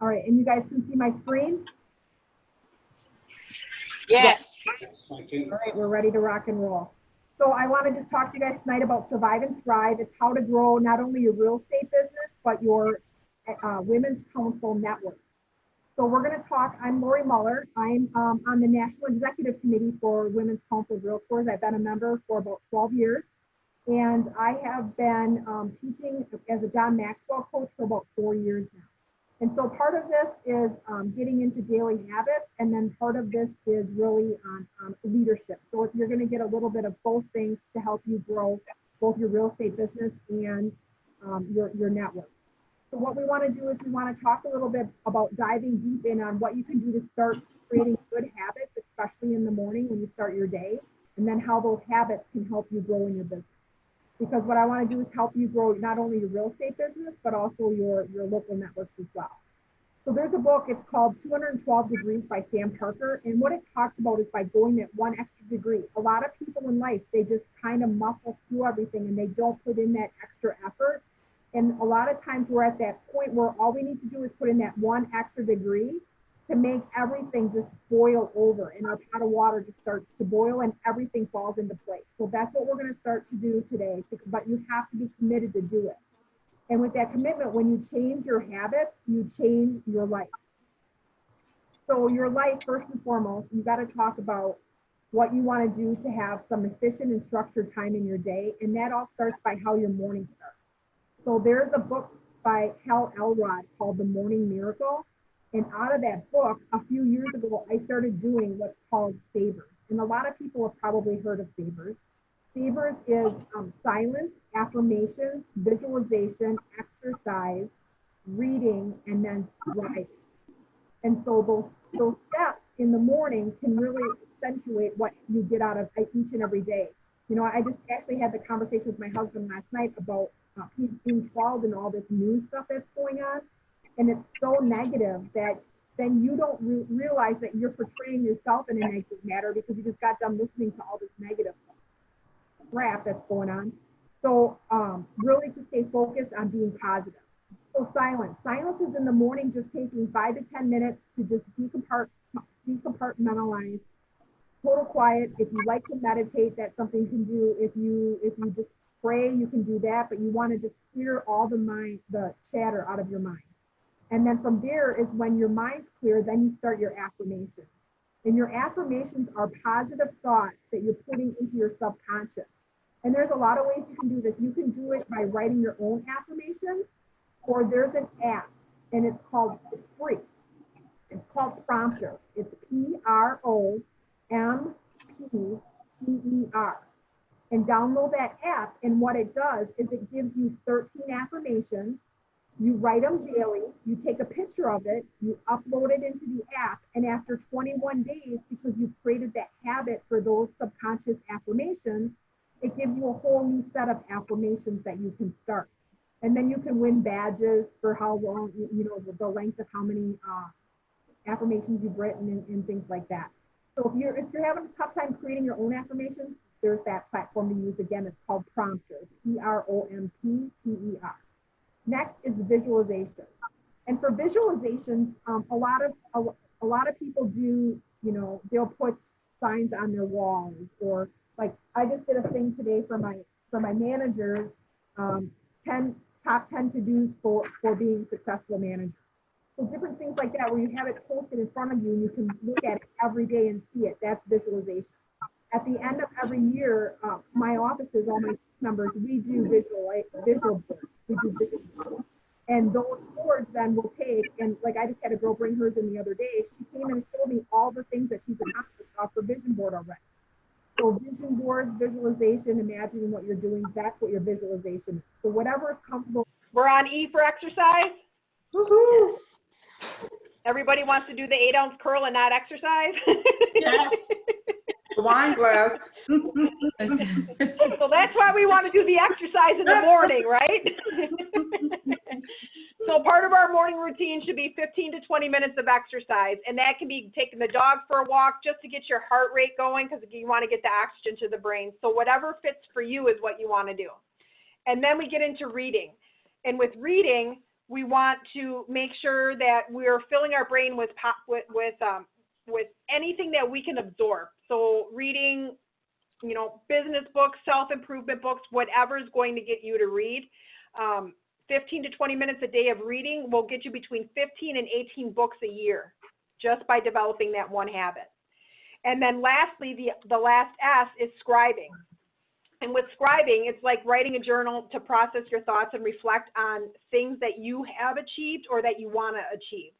All right, and you guys can see my screen? Yes. All right, we're ready to rock and roll. So I want to just talk to you guys tonight about Survive and Thrive. It's how to grow not only your real estate business, but your Women's Council network. So we're going to talk, I'm Lori Muller. I'm on the National Executive Committee for Women's Council Realtors. I've been a member for about 12 years. And I have been teaching as a John Maxwell coach for about 4 years now. And so part of this is getting into daily habits, and then part of this is really on leadership. So you're going to get a little bit of both things to help you grow both your real estate business and your network. So what we want to do is we want to talk a little bit about diving deep in on what you can do to start creating good habits, especially in the morning when you start your day, and then how those habits can help you grow in your business. Because what I want to do is help you grow not only your real estate business, but also your local networks as well. So there's a book, it's called 212 Degrees by Sam Parker. And what it talks about is by going that one extra degree. A lot of people in life, they just kind of muffle through everything and they don't put in that extra effort. And a lot of times we're at that point where all we need to do is put in that one extra degree to make everything just boil over, and our pot of water just starts to boil and everything falls into place. So that's what we're going to start to do today, but you have to be committed to do it. And with that commitment, when you change your habits, you change your life. So your life, first and foremost, you got to talk about what you want to do to have some efficient and structured time in your day. And that all starts by how your morning starts. So there's a book by Hal Elrod called The Morning Miracle. And out of that book, a few years ago, I started doing what's called Savers. And a lot of people have probably heard of Savers. Savers is silence, affirmation, visualization, exercise, reading, and then writing. And so those steps in the morning can really accentuate what you get out of each and every day. You know, I just actually had the conversation with my husband last night about he's being 12 and all this new stuff that's going on. And it's so negative that then you don't realize that you're portraying yourself in a negative manner because you just got done listening to all this negative crap that's going on. So really to stay focused on being positive. So silence. Silence is in the morning, just taking 5 to 10 minutes to just decompartmentalize. Total quiet. If you like to meditate, that's something you can do. If you just pray, you can do that, but you want to just clear all the chatter out of your mind. And then from there is when your mind's clear, then you start your affirmations. And your affirmations are positive thoughts that you're putting into your subconscious. And there's a lot of ways you can do this. You can do it by writing your own affirmations, or there's an app, and it's free. It's called Prompter. It's PROMPTER. And download that app, and what it does is it gives you 13 affirmations. You write them daily, you take a picture of it, you upload it into the app, and after 21 days, because you've created that habit for those subconscious affirmations, it gives you a whole new set of affirmations that you can start. And then you can win badges for how long, you know, the length of how many affirmations you've written and things like that. So if you're having a tough time creating your own affirmations, there's that platform to use. Again, it's called Prompter, PROMPTER. Next is visualization. And for visualizations, a lot of people do, you know, they'll put signs on their walls, or like I just did a thing today for my managers, top 10 to-dos for being a successful manager. So different things like that, where you have it posted in front of you and you can look at it every day and see it. That's visualization. At the end of every year, my offices, all my members, we do visual boards. We do vision boards. And those boards then will take, and like I just had a girl bring hers in the other day. She came and showed me all the things that she's accomplished off her vision board already. So vision boards, visualization, imagining what you're doing, that's what your visualization is. So whatever is comfortable. We're on E for exercise. Woohoo! Yes. Everybody wants to do the 8-ounce curl and not exercise? Yes. The wine glass. So that's why we want to do the exercise in the morning, right? So part of our morning routine should be 15 to 20 minutes of exercise. And that can be taking the dog for a walk just to get your heart rate going, because you want to get the oxygen to the brain. So whatever fits for you is what you want to do. And then we get into reading. And with reading, We want to make sure that we're filling our brain with anything that we can absorb. So reading, you know, business books, self-improvement books, whatever is going to get you to read. 15 to 20 minutes a day of reading will get you between 15 and 18 books a year just by developing that one habit. And then lastly, the last S is scribing. And with scribing, it's like writing a journal to process your thoughts and reflect on things that you have achieved or that you want to achieve.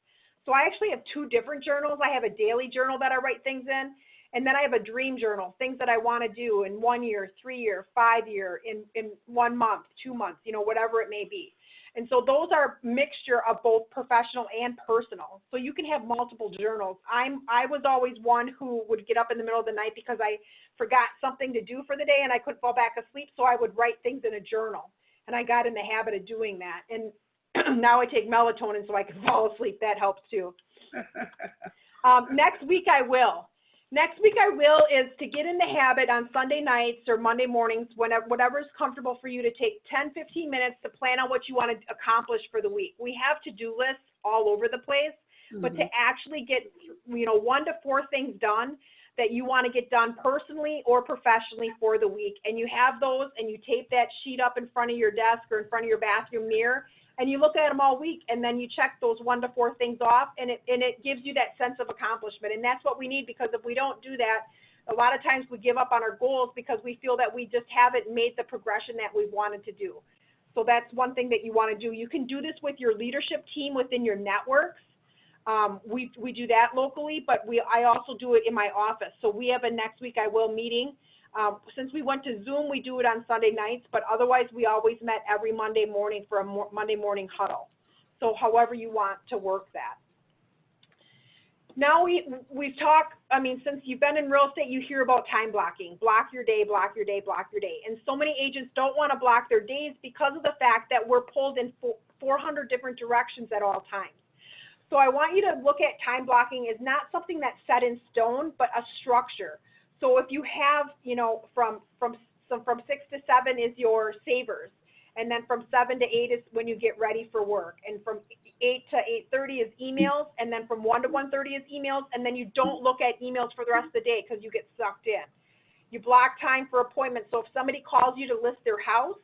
So I actually have two different journals. I have a daily journal that I write things in, and then I have a dream journal, things that I want to do in 1 year, 3 year, 5 year, in 1 month, 2 months, you know, whatever it may be. And so those are a mixture of both professional and personal. So you can have multiple journals. I was always one who would get up in the middle of the night because I forgot something to do for the day and I couldn't fall back asleep. So I would write things in a journal, and I got in the habit of doing that. And now I take melatonin so I can fall asleep. That helps too. Next week I will is to get in the habit on Sunday nights or Monday mornings, whatever is comfortable for you, to take 10, 15 minutes to plan out what you want to accomplish for the week. We have to-do lists all over the place, but to actually get, you know, 1 to 4 things done that you want to get done personally or professionally for the week. And you have those, and you tape that sheet up in front of your desk or in front of your bathroom mirror, and you look at them all week, and then you check those 1 to 4 things off, and it gives you that sense of accomplishment. And that's what we need, because if we don't do that, a lot of times we give up on our goals because we feel that we just haven't made the progression that we wanted to do. So that's one thing that you want to do. You can do this with your leadership team within your networks. We do that locally, but I also do it in my office. So we have a next week I will meeting. Since we went to Zoom, we do it on Sunday nights, but otherwise we always met every Monday morning for a Monday morning huddle. So however you want to work that. Now we've talked, I mean, since you've been in real estate, you hear about time blocking. Block your day, block your day, block your day. And so many agents don't want to block their days because of the fact that we're pulled in 400 different directions at all times. So I want you to look at time blocking as not something that's set in stone, but a structure. So if you have, you know, from 6 to 7 is your savers, and then from 7 to 8 is when you get ready for work, and from 8 to 8:30 is emails, and then from 1 to 1:30 is emails, and then you don't look at emails for the rest of the day because you get sucked in. You block time for appointments. So if somebody calls you to list their house,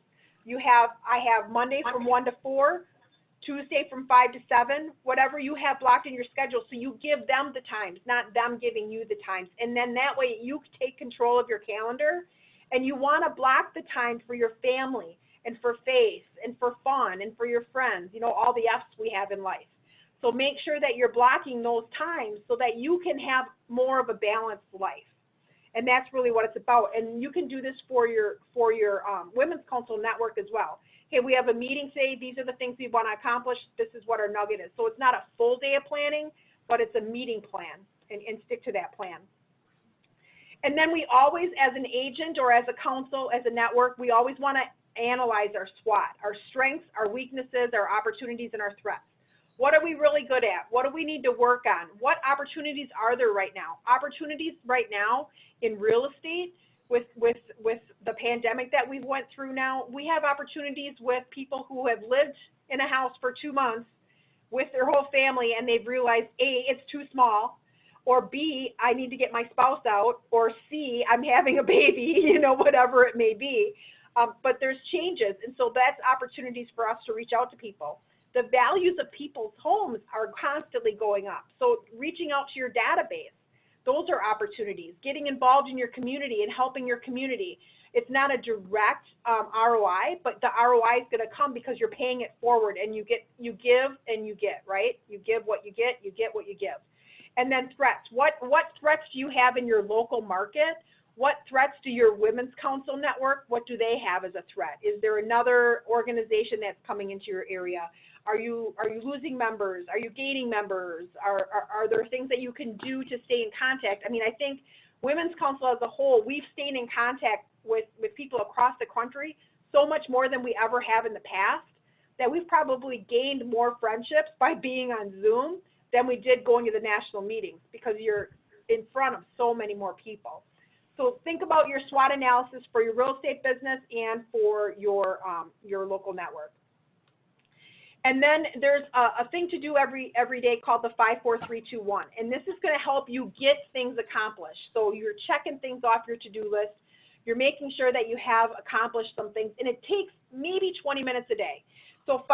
I have Monday from 1 to 4, Tuesday from 5 to 7, whatever you have blocked in your schedule. So you give them the times, not them giving you the times. And then that way you take control of your calendar, and you want to block the time for your family and for faith and for fun and for your friends, you know, all the F's we have in life. So make sure that you're blocking those times so that you can have more of a balanced life. And that's really what it's about. And you can do this for your Women's Council network as well. Hey, we have a meeting today. These are the things we want to accomplish. This is what our nugget is. So it's not a full day of planning, but it's a meeting plan, and stick to that plan. And then we always, as an agent or as a council, as a network, we always want to analyze our SWOT, our strengths, our weaknesses, our opportunities, and our threats. What are we really good at? What do we need to work on? What opportunities are there right now? Opportunities right now in real estate, with the pandemic that we went through now, we have opportunities with people who have lived in a house for 2 months with their whole family, and they've realized, A, it's too small, or B, I need to get my spouse out, or C, I'm having a baby, you know, whatever it may be. But there's changes, and so that's opportunities for us to reach out to people. The values of people's homes are constantly going up. So reaching out to your database, those are opportunities. Getting involved in your community and helping your community. It's not a direct ROI, but the ROI is going to come because you're paying it forward, and you give and you get, right? You give what you get what you give. And then threats. What threats do you have in your local market? What threats do your Women's Council network, what do they have as a threat? Is there another organization that's coming into your area? Are you losing members? Are you gaining members? Are there things that you can do to stay in contact? I mean, I think Women's Council as a whole, we've stayed in contact with people across the country so much more than we ever have in the past, that we've probably gained more friendships by being on Zoom than we did going to the national meetings, because you're in front of so many more people. So think about your SWOT analysis for your real estate business and for your local network. And then there's a thing to do every day called the 5-4-3-2-1. And this is going to help you get things accomplished. So you're checking things off your to-do list. You're making sure that you have accomplished some things. And it takes maybe 20 minutes a day. So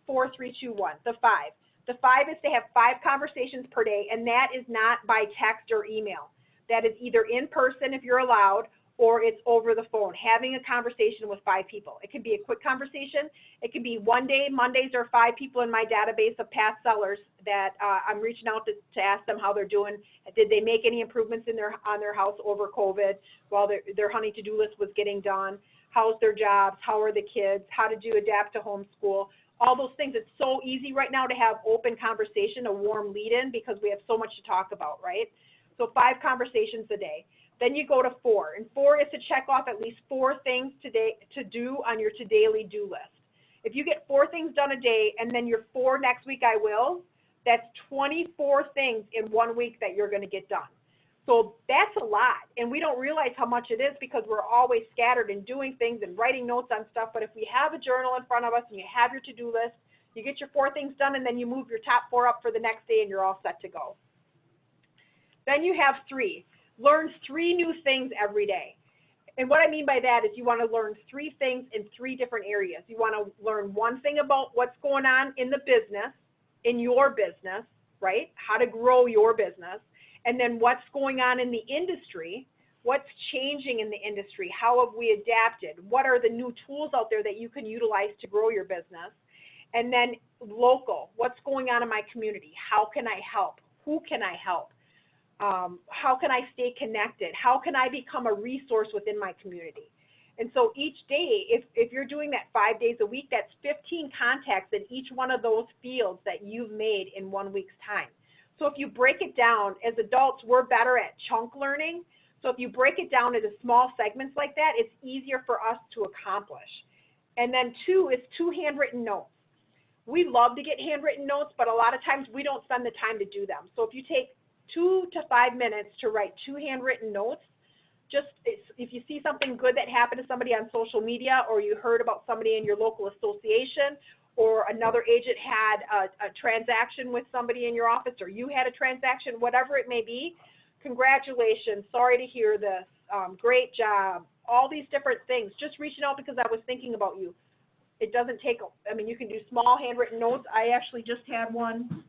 5-4-3-2-1, the 5. The 5 is to have 5 conversations per day, and that is not by text or email. That is either in person if you're allowed, or it's over the phone, having a conversation with 5 people. It can be a quick conversation. It can be one day. Mondays are 5 people in my database of past sellers that I'm reaching out to ask them how they're doing. Did they make any improvements on their house over COVID while their honey to-do list was getting done? How's their jobs? How are the kids? How did you adapt to homeschool? All those things. It's so easy right now to have open conversation, a warm lead-in, because we have so much to talk about, right? So 5 conversations a day. Then you go to 4, and 4 is to check off at least 4 things today to do on your to-daily do list. If you get 4 things done a day, and then your 4 next week I will, that's 24 things in 1 week that you're going to get done. So that's a lot, and we don't realize how much it is because we're always scattered and doing things and writing notes on stuff. But if we have a journal in front of us and you have your to-do list, you get your 4 things done, and then you move your top 4 up for the next day, and you're all set to go. Then you have 3. Learn 3 new things every day. And what I mean by that is you want to learn 3 things in 3 different areas. You want to learn 1 thing about what's going on in the business, in your business, right? How to grow your business. And then what's going on in the industry, what's changing in the industry, how have we adapted, what are the new tools out there that you can utilize to grow your business, and then local, what's going on in my community, how can I help, who can I help, how can I stay connected, how can I become a resource within my community. And so each day, if you're doing that 5 days a week, that's 15 contacts in each one of those fields that you've made in 1 week's time. So if you break it down, as adults, we're better at chunk learning. So if you break it down into small segments like that, it's easier for us to accomplish. And then 2 is 2 handwritten notes. We love to get handwritten notes, but a lot of times we don't spend the time to do them. So if you take 2 to 5 minutes to write 2 handwritten notes, just if you see something good that happened to somebody on social media, or you heard about somebody in your local association, or another agent had a transaction with somebody in your office, or you had a transaction, whatever it may be, congratulations, sorry to hear this, great job, all these different things. Just reaching out because I was thinking about you. It doesn't take, I mean, you can do small handwritten notes. I actually just had one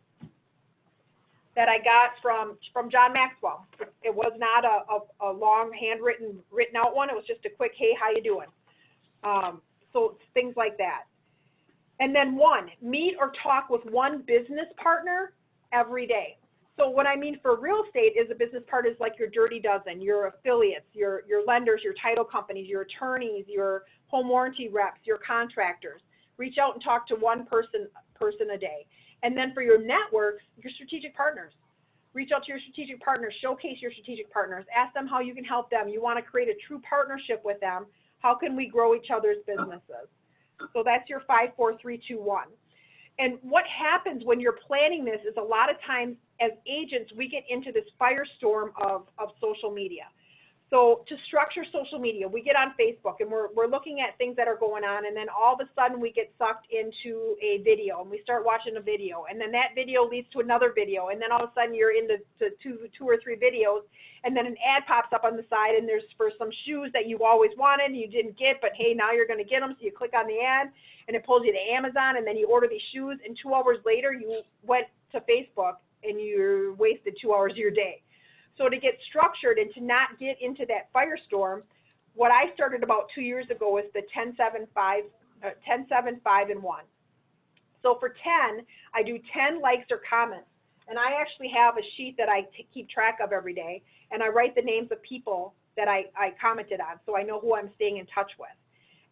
that I got from John Maxwell. It was not a long written out one. It was just a quick, hey, how you doing? So things like that. And then 1, meet or talk with 1 business partner every day. So what I mean for real estate is a business partner is like your dirty dozen, your affiliates, your lenders, your title companies, your attorneys, your home warranty reps, your contractors. Reach out and talk to 1 person a day. And then for your networks, your strategic partners. Reach out to your strategic partners, showcase your strategic partners, ask them how you can help them. You want to create a true partnership with them. How can we grow each other's businesses? So that's your 5-4-3-2-1. And what happens when you're planning this is a lot of times as agents, we get into this firestorm of social media. So to structure social media, we get on Facebook and we're looking at things that are going on, and then all of a sudden we get sucked into a video and we start watching a video, and then that video leads to another video, and then all of a sudden you're into two or three videos, and then an ad pops up on the side and there's for some shoes that you always wanted and you didn't get, but hey, now you're going to get them, so you click on the ad and it pulls you to Amazon, and then you order these shoes, and 2 hours later you went to Facebook and you wasted 2 hours of your day. So to get structured and to not get into that firestorm, what I started about 2 years ago is the 10-7-5 and 1. So for 10, I do 10 likes or comments. And I actually have a sheet that I keep track of every day, and I write the names of people that I commented on, so I know who I'm staying in touch with.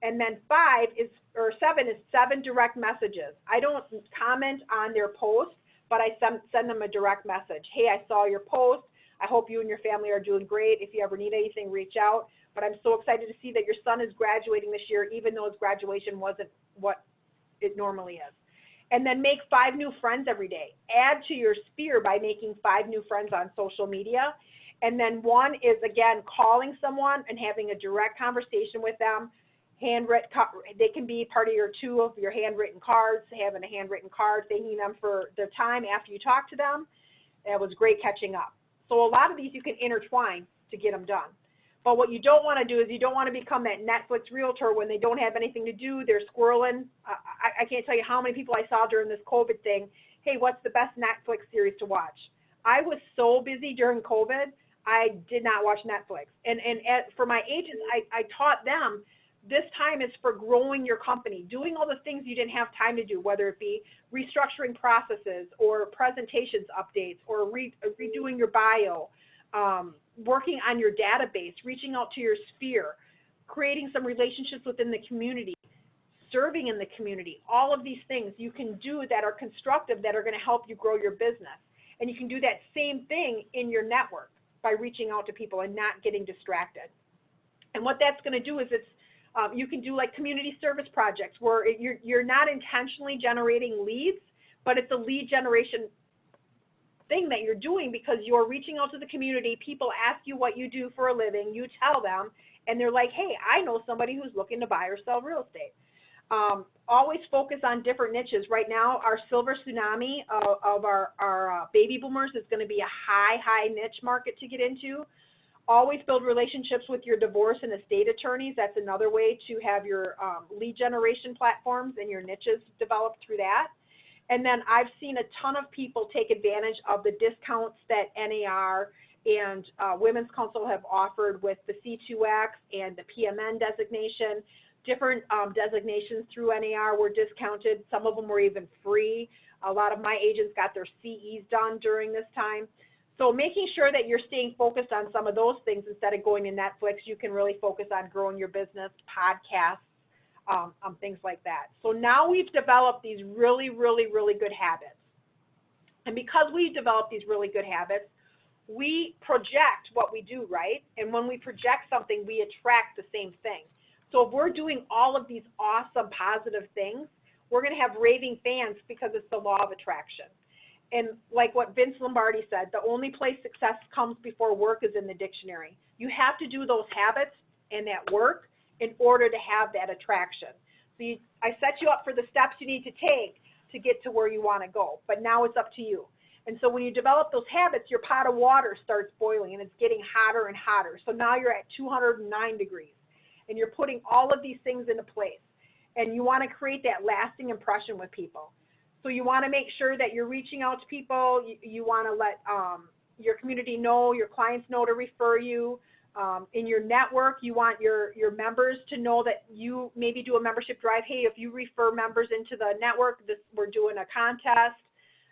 And then 7 is 7 direct messages. I don't comment on their post, but I send them a direct message. Hey, I saw your post. I hope you and your family are doing great. If you ever need anything, reach out. But I'm so excited to see that your son is graduating this year, even though his graduation wasn't what it normally is. And then make 5 new friends every day. Add to your sphere by making 5 new friends on social media. And then 1 is, again, calling someone and having a direct conversation with them. They can be part of your 2 of your handwritten cards, having a handwritten card, thanking them for their time after you talk to them. It was great catching up. So a lot of these you can intertwine to get them done. But what you don't want to do is you don't want to become that Netflix realtor when they don't have anything to do, they're squirreling. I can't tell you how many people I saw during this COVID thing, hey, what's the best Netflix series to watch? I was so busy during COVID, I did not watch Netflix. And for my agents, I taught them this time is for growing your company, doing all the things you didn't have time to do, whether it be restructuring processes or presentations updates or redoing your bio, working on your database, reaching out to your sphere, creating some relationships within the community, serving in the community. All of these things you can do that are constructive, that are going to help you grow your business. And you can do that same thing in your network by reaching out to people and not getting distracted. And what that's going to do is you can do like community service projects where you're not intentionally generating leads, but it's a lead generation thing that you're doing because you're reaching out to the community. People ask you what you do for a living, you tell them, and they're like, hey, I know somebody who's looking to buy or sell real estate. Always focus on different niches. Right now, our silver tsunami of our baby boomers is going to be a high niche market to get into. Always build relationships with your divorce and estate attorneys. That's another way to have your lead generation platforms and your niches developed through that. And then I've seen a ton of people take advantage of the discounts that NAR and Women's Council have offered with the C2X and the PMN designation. Different designations through NAR were discounted. Some of them were even free. A lot of my agents got their CEs done during this time. So making sure that you're staying focused on some of those things instead of going to Netflix, you can really focus on growing your business, podcasts, things like that. So now we've developed these really good habits. And because we've developed these really good habits, we project what we do, right? And when we project something, we attract the same thing. So if we're doing all of these awesome positive things, we're going to have raving fans because it's the law of attraction. And like what Vince Lombardi said, the only place success comes before work is in the dictionary. You have to do those habits and that work in order to have that attraction. So I set you up for the steps you need to take to get to where you want to go, but now it's up to you. And so when you develop those habits, your pot of water starts boiling and it's getting hotter and hotter. So now you're at 209 degrees and you're putting all of these things into place. And you want to create that lasting impression with people. So you want to make sure that you're reaching out to people. You want to let your community know, your clients know to refer you. In your network, you want your members to know that you maybe do a membership drive. Hey, if you refer members into the network, we're doing a contest.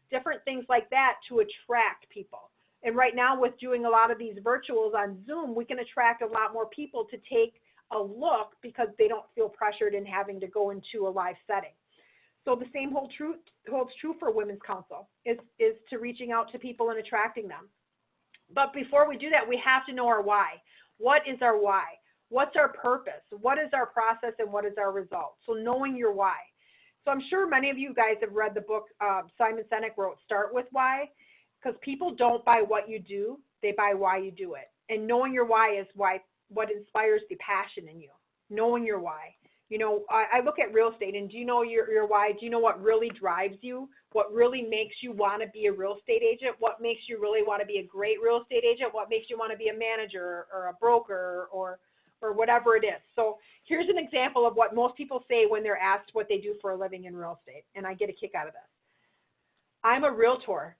Different things like that to attract people. And right now with doing a lot of these virtuals on Zoom, we can attract a lot more people to take a look because they don't feel pressured in having to go into a live setting. So the same holds true for Women's Council, is to reaching out to people and attracting them. But before we do that, we have to know our why. What is our why? What's our purpose? What is our process and what is our result? So knowing your why. So I'm sure many of you guys have read the book Simon Sinek wrote, Start With Why, because people don't buy what you do, they buy why you do it. And knowing your why is what inspires the passion in you, knowing your why. You know, I look at real estate, and do you know your why? Do you know what really drives you? What really makes you want to be a real estate agent? What makes you really want to be a great real estate agent? What makes you want to be a manager or a broker or whatever it is? So here's an example of what most people say when they're asked what they do for a living in real estate, and I get a kick out of this. I'm a realtor.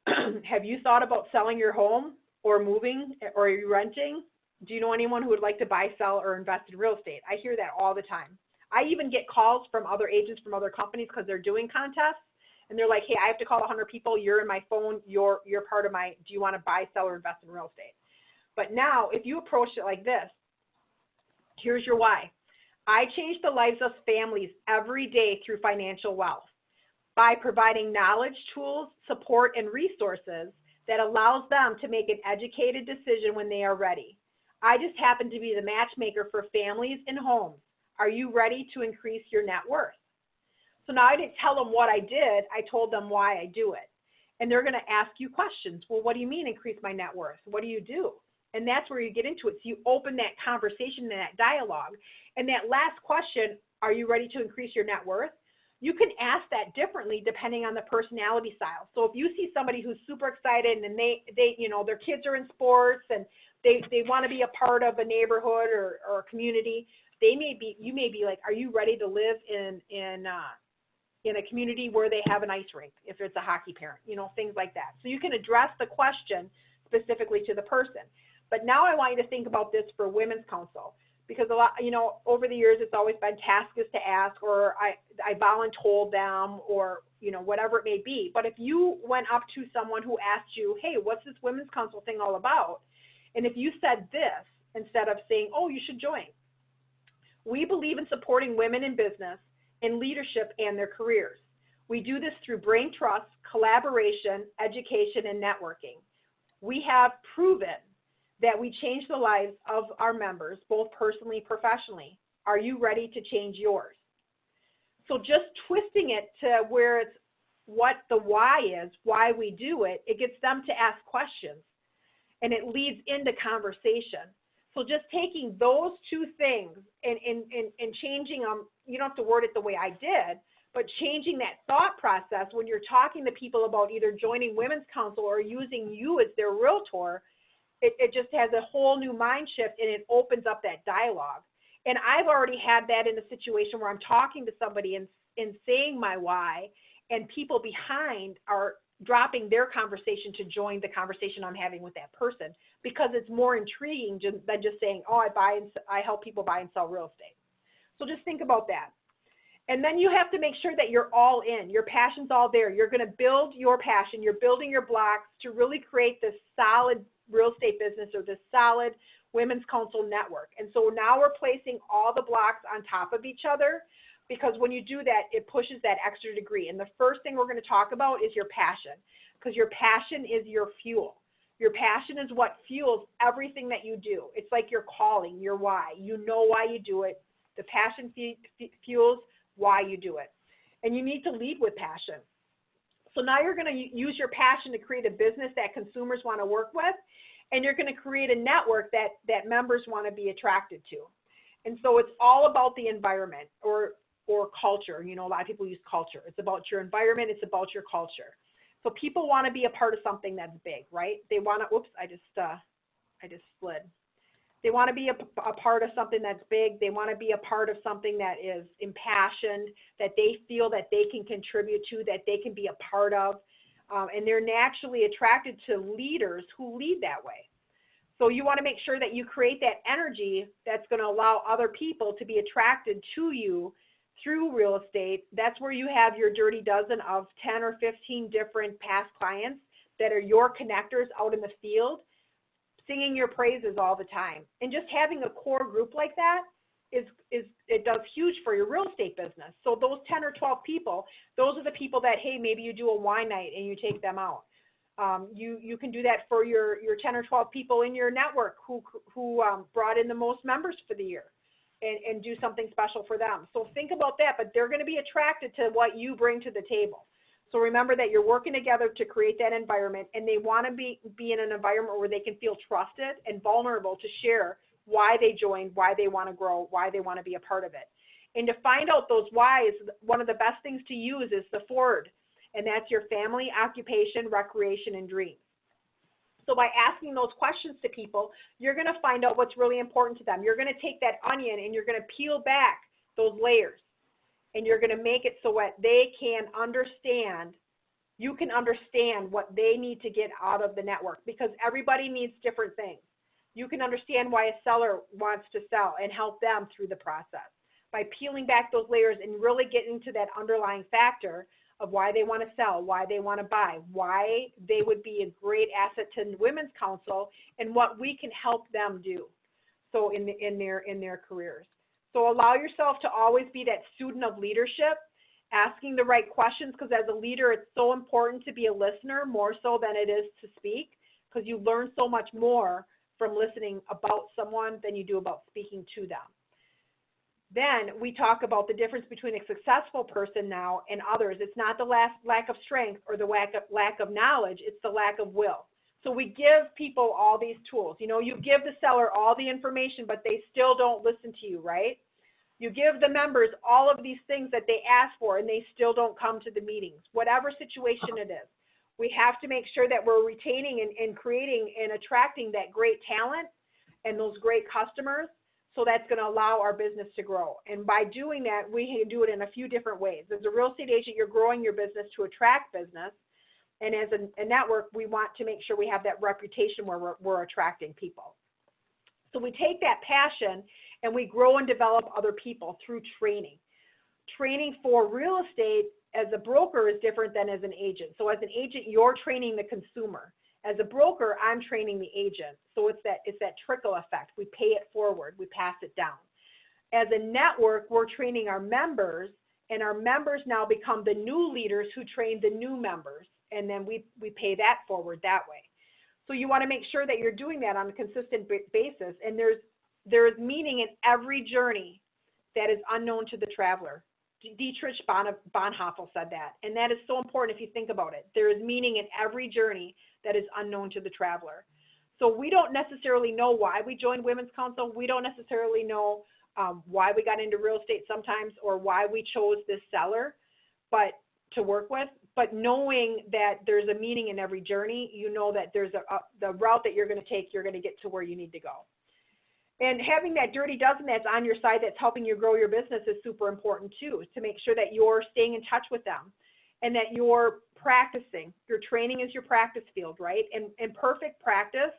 Have you thought about selling your home or moving, or are you renting? Do you know anyone who would like to buy, sell, or invest in real estate? I hear that all the time. I even get calls from other agents from other companies because they're doing contests, and they're like, hey, I have to call 100 people. You're in my phone. You're part of my, do you want to buy, sell, or invest in real estate? But now, if you approach it like this, here's your why. I change the lives of families every day through financial wealth by providing knowledge, tools, support, and resources that allows them to make an educated decision when they are ready. I just happen to be the matchmaker for families and homes. Are you ready to increase your net worth? So now I didn't tell them what I did. I told them why I do it. And they're going to ask you questions. Well, what do you mean increase my net worth? What do you do? And that's where you get into it. So you open that conversation and that dialogue. And that last question, are you ready to increase your net worth? You can ask that differently depending on the personality style. So if you see somebody who's super excited and they you know, their kids are in sports and they want to be a part of a neighborhood or a community, you may be like, are you ready to live in a community where they have an ice rink, if it's a hockey parent, you know, things like that. So you can address the question specifically to the person. But now I want you to think about this for women's council, because a lot, you know, over the years, it's always been task is to ask, or I voluntold them, or, you know, whatever it may be. But if you went up to someone who asked you, hey, what's this women's council thing all about? And if you said this, instead of saying, oh, you should join. We believe in supporting women in business, in leadership, and their careers. We do this through brain trust, collaboration, education, and networking. We have proven that we change the lives of our members, both personally and professionally. Are you ready to change yours? So just twisting it to where it's what the why is, why we do it, it gets them to ask questions, and it leads into conversation. So just taking those two things and changing them, you don't have to word it the way I did, but changing that thought process when you're talking to people about either joining Women's Council or using you as their realtor, it just has a whole new mind shift, and it opens up that dialogue. And I've already had that in a situation where I'm talking to somebody and saying my why, and people behind are dropping their conversation to join the conversation I'm having with that person, because it's more intriguing than just saying, oh, I help people buy and sell real estate. So just think about that. And then you have to make sure that you're all in. Your passion's all there. You're going to build your passion. You're building your blocks to really create this solid real estate business, or this solid Women's Council network. And so now we're placing all the blocks on top of each other, because when you do that, it pushes that extra degree. And the first thing we're going to talk about is your passion, because your passion is your fuel. Your passion is what fuels everything that you do. It's like your calling, your why. You know why you do it. The passion fuels why you do it. And you need to lead with passion. So now you're going to use your passion to create a business that consumers want to work with, and you're going to create a network that members want to be attracted to. And so it's all about the environment or culture. You know, a lot of people use culture. It's about your environment. It's about your culture. So people want to be a part of something that's big, right? They want to, oops, I just slid. They want to be a part of something that's big. They want to be a part of something that is impassioned, that they feel that they can contribute to, that they can be a part of. And they're naturally attracted to leaders who lead that way. So you want to make sure that you create that energy that's going to allow other people to be attracted to you through real estate. That's where you have your dirty dozen of 10 or 15 different past clients that are your connectors out in the field, singing your praises all the time. And just having a core group like that it does huge for your real estate business. So those 10 or 12 people, those are the people that, hey, maybe you do a wine night and you take them out. You can do that for your 10 or 12 people in your network who brought in the most members for the year, and do something special for them. So think about that, but they're going to be attracted to what you bring to the table. So remember that you're working together to create that environment, and they want to be in an environment where they can feel trusted and vulnerable to share why they joined, why they want to grow, why they want to be a part of it. And to find out those whys, one of the best things to use is the FORD, and that's your family, occupation, recreation, and dreams. So by asking those questions to people, you're going to find out what's really important to them. You're going to take that onion and you're going to peel back those layers, and you're going to make it so that they can understand, you can understand what they need to get out of the network, because everybody needs different things. You can understand why a seller wants to sell and help them through the process by peeling back those layers and really getting to that underlying factor of why they want to sell, why they want to buy, why they would be a great asset to Women's Council, and what we can help them do so in their careers. So allow yourself to always be that student of leadership, asking the right questions, because as a leader, it's so important to be a listener more so than it is to speak, because you learn so much more from listening about someone than you do about speaking to them. Then we talk about the difference between a successful person now and others. It's not the lack of strength or the lack of knowledge, it's the lack of will. So we give people all these tools. You know, you give the seller all the information, but they still don't listen to you, right? You give the members all of these things that they ask for, and they still don't come to the meetings, whatever situation it is. We have to make sure that we're retaining and creating and attracting that great talent and those great customers. So that's going to allow our business to grow. And by doing that, we can do it in a few different ways. As a real estate agent, you're growing your business to attract business. And as a network, we want to make sure we have that reputation where we're attracting people. So we take that passion and we grow and develop other people through training. Training for real estate as a broker is different than as an agent. So as an agent, you're training the consumer. As a broker, I'm training the agent. So it's that trickle effect. We pay it forward, we pass it down. As a network, we're training our members, and our members now become the new leaders who train the new members, and then we pay that forward that way. So you want to make sure that you're doing that on a consistent basis, and there's meaning in every journey that is unknown to the traveler. Dietrich Bonhoeffer said that, and that is so important if you think about it. There is meaning in every journey that is unknown to the traveler. So we don't necessarily know why we joined Women's Council. We don't necessarily know why we got into real estate sometimes, or why we chose this seller to work with. But knowing that there's a meaning in every journey, you know that there's the route that you're going to take, you're going to get to where you need to go. And having that dirty dozen that's on your side that's helping you grow your business is super important too, to make sure that you're staying in touch with them and that you're practicing. Your training is your practice field, right? And perfect practice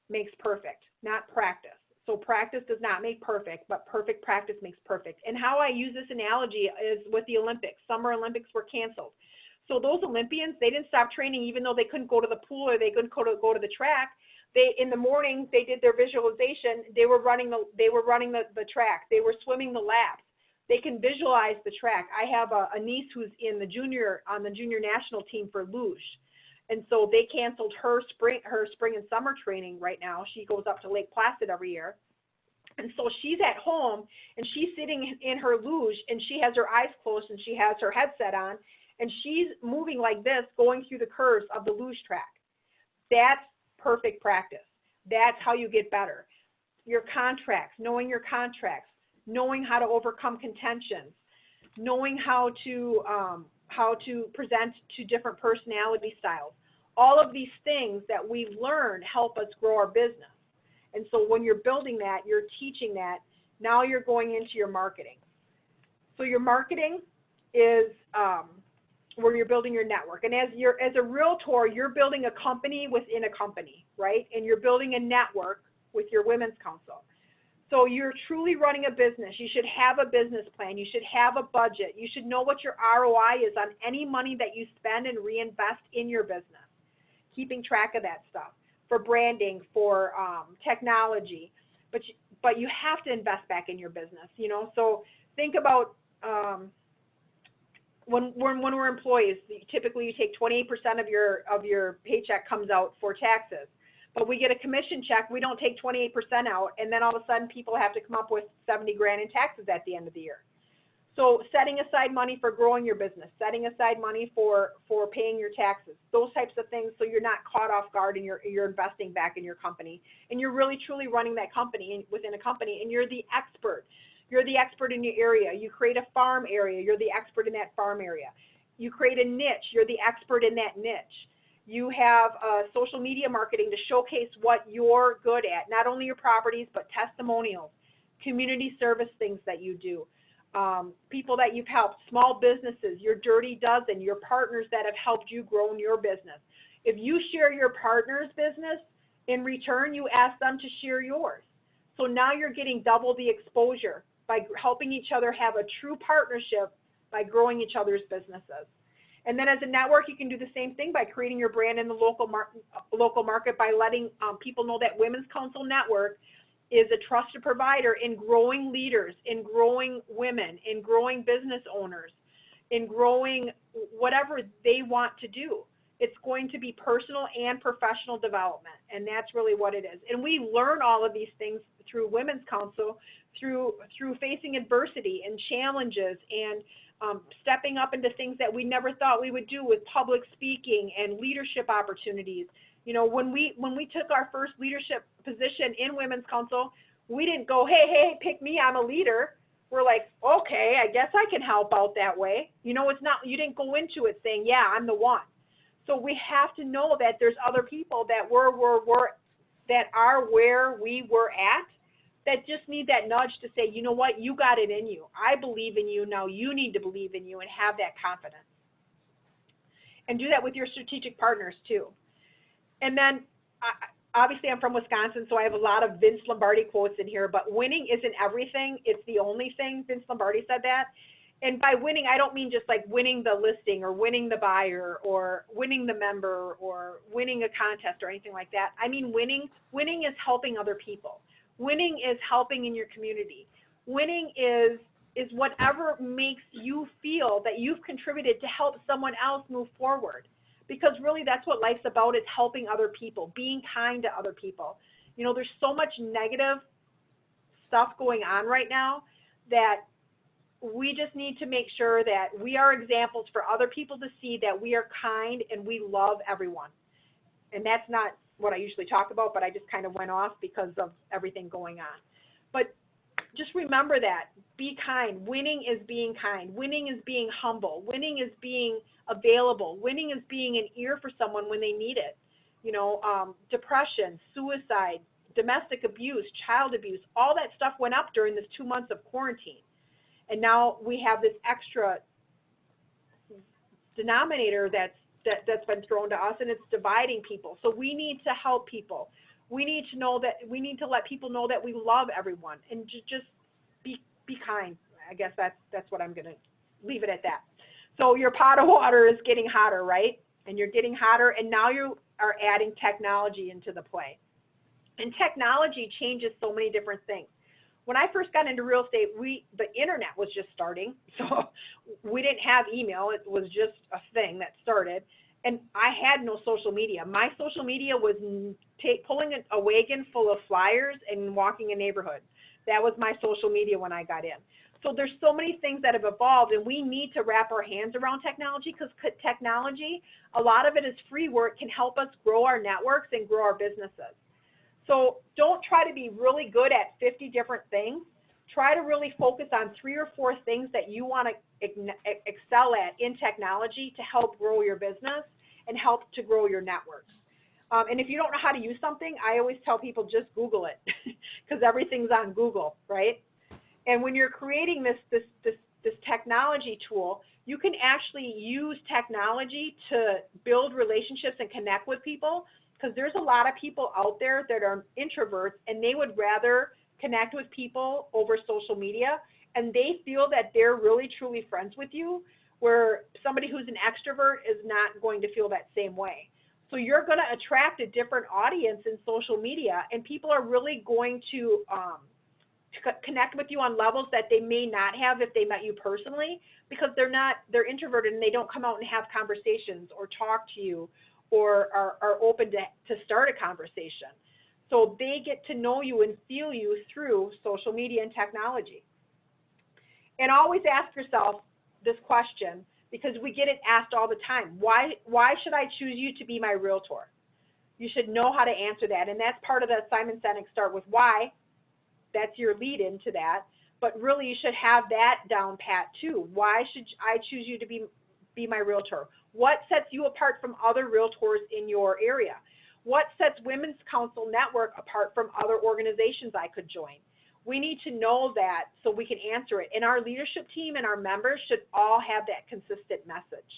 makes perfect, not practice. So practice does not make perfect, but perfect practice makes perfect. And how I use this analogy is with the Olympics. Summer Olympics were canceled. So those Olympians, they didn't stop training even though they couldn't go to the pool or they couldn't go to the track. In the morning, they did their visualization. They were running the track. They were swimming the laps. They can visualize the track. I have a niece who's on the junior national team for luge. And so they canceled her spring and summer training right now. She goes up to Lake Placid every year. And so she's at home and she's sitting in her luge and she has her eyes closed and she has her headset on and she's moving like this, going through the curves of the luge track. That's perfect practice. That's how you get better. Your contracts, knowing your contracts, knowing how to overcome contentions, knowing how to present to different personality styles. All of these things that we've learned help us grow our business. And so when you're building that, you're teaching that, now you're going into your marketing. So your marketing is where you're building your network. And as a realtor, you're building a company within a company, right? And you're building a network with your Women's Council. So you're truly running a business. You should have a business plan. You should have a budget. You should know what your ROI is on any money that you spend and reinvest in your business. Keeping track of that stuff for branding, for technology, but you have to invest back in your business, you know. So think about when we're employees, typically you take 28% of your paycheck comes out for taxes. But we get a commission check, we don't take 28% out, and then all of a sudden people have to come up with 70 grand in taxes at the end of the year. So setting aside money for growing your business, setting aside money for paying your taxes, those types of things, so you're not caught off guard and you're investing back in your company. And you're really truly running that company within a company, and you're the expert. You're the expert in your area. You create a farm area, you're the expert in that farm area. You create a niche, you're the expert in that niche. You have social media marketing to showcase what you're good at, not only your properties, but testimonials, community service things that you do, people that you've helped, small businesses, your dirty dozen, your partners that have helped you grow in your business. If you share your partner's business, in return, you ask them to share yours. So now you're getting double the exposure by helping each other have a true partnership by growing each other's businesses. And then as a network, you can do the same thing by creating your brand in the local market by letting people know that Women's Council Network is a trusted provider in growing leaders, in growing women, in growing business owners, in growing whatever they want to do. It's going to be personal and professional development, and that's really what it is. And we learn all of these things through Women's Council, through facing adversity and challenges and stepping up into things that we never thought we would do with public speaking and leadership opportunities. You know, when we took our first leadership position in Women's Council, we didn't go, hey, pick me, I'm a leader. We're like, okay, I guess I can help out that way. You know, it's not, you didn't go into it saying, yeah, I'm the one. So we have to know that there's other people that that are where we were at, that just need that nudge to say, you know what, you got it in you. I believe in you. Now you need to believe in you and have that confidence. And do that with your strategic partners too. And then, obviously I'm from Wisconsin, so I have a lot of Vince Lombardi quotes in here, but winning isn't everything, it's the only thing. Vince Lombardi said that. And by winning, I don't mean just like winning the listing or winning the buyer or winning the member or winning a contest or anything like that. I mean winning is helping other people. Winning is helping in your community. Winning is whatever makes you feel that you've contributed to help someone else move forward. Because really that's what life's about, is helping other people, being kind to other people. You know, there's so much negative stuff going on right now that we just need to make sure that we are examples for other people to see that we are kind and we love everyone. And that's not what I usually talk about, but I just kind of went off because of everything going on. But just remember that. Be kind. Winning is being kind. Winning is being humble. Winning is being available. Winning is being an ear for someone when they need it. You know, depression, suicide, domestic abuse, child abuse, all that stuff went up during this 2 months of quarantine. And now we have this extra denominator that's been thrown to us, and it's dividing people. So we need to help people. We need to know that, we need to let people know that we love everyone, and just be kind. I guess that's what I'm going to leave it at that. So your pot of water is getting hotter, right? And you're getting hotter, and now you are adding technology into the play. And technology changes so many different things. When I first got into real estate, the internet was just starting, so we didn't have email. It was just a thing that started, and I had no social media. My social media was pulling a wagon full of flyers and walking a neighborhood. That was my social media when I got in. So there's so many things that have evolved, and we need to wrap our hands around technology, because technology, a lot of it is free where it can help us grow our networks and grow our businesses. So don't try to be really good at 50 different things. Try to really focus on 3 or 4 things that you want to excel at in technology to help grow your business and help to grow your network. And if you don't know how to use something, I always tell people just Google it, because everything's on Google, right? And when you're creating this technology tool, you can actually use technology to build relationships and connect with people. Because there's a lot of people out there that are introverts, and they would rather connect with people over social media, and they feel that they're really truly friends with you, where somebody who's an extrovert is not going to feel that same way. So you're going to attract a different audience in social media, and people are really going to connect with you on levels that they may not have if they met you personally, because they're introverted and they don't come out and have conversations or talk to you, or are open to start a conversation. So they get to know you and feel you through social media and technology. And always ask yourself this question, because we get it asked all the time. Why should I choose you to be my realtor? You should know how to answer that. And that's part of the Simon Sinek Start With Why. That's your lead into that. But really, you should have that down pat too. Why should I choose you to be my realtor? What sets you apart from other realtors in your area? What sets Women's Council Network apart from other organizations I could join? We need to know that so we can answer it. And our leadership team and our members should all have that consistent message.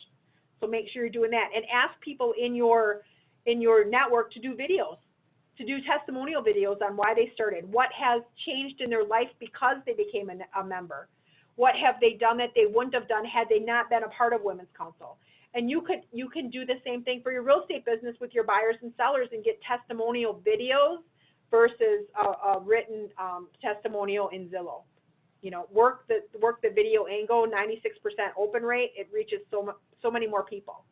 So make sure you're doing that. And ask people in your network to do videos, to do testimonial videos on why they started. What has changed in their life because they became a member? What have they done that they wouldn't have done had they not been a part of Women's Council? And you can do the same thing for your real estate business with your buyers and sellers and get testimonial videos versus a written testimonial in Zillow. You know, work the video angle, 96% open rate. It reaches so many more people.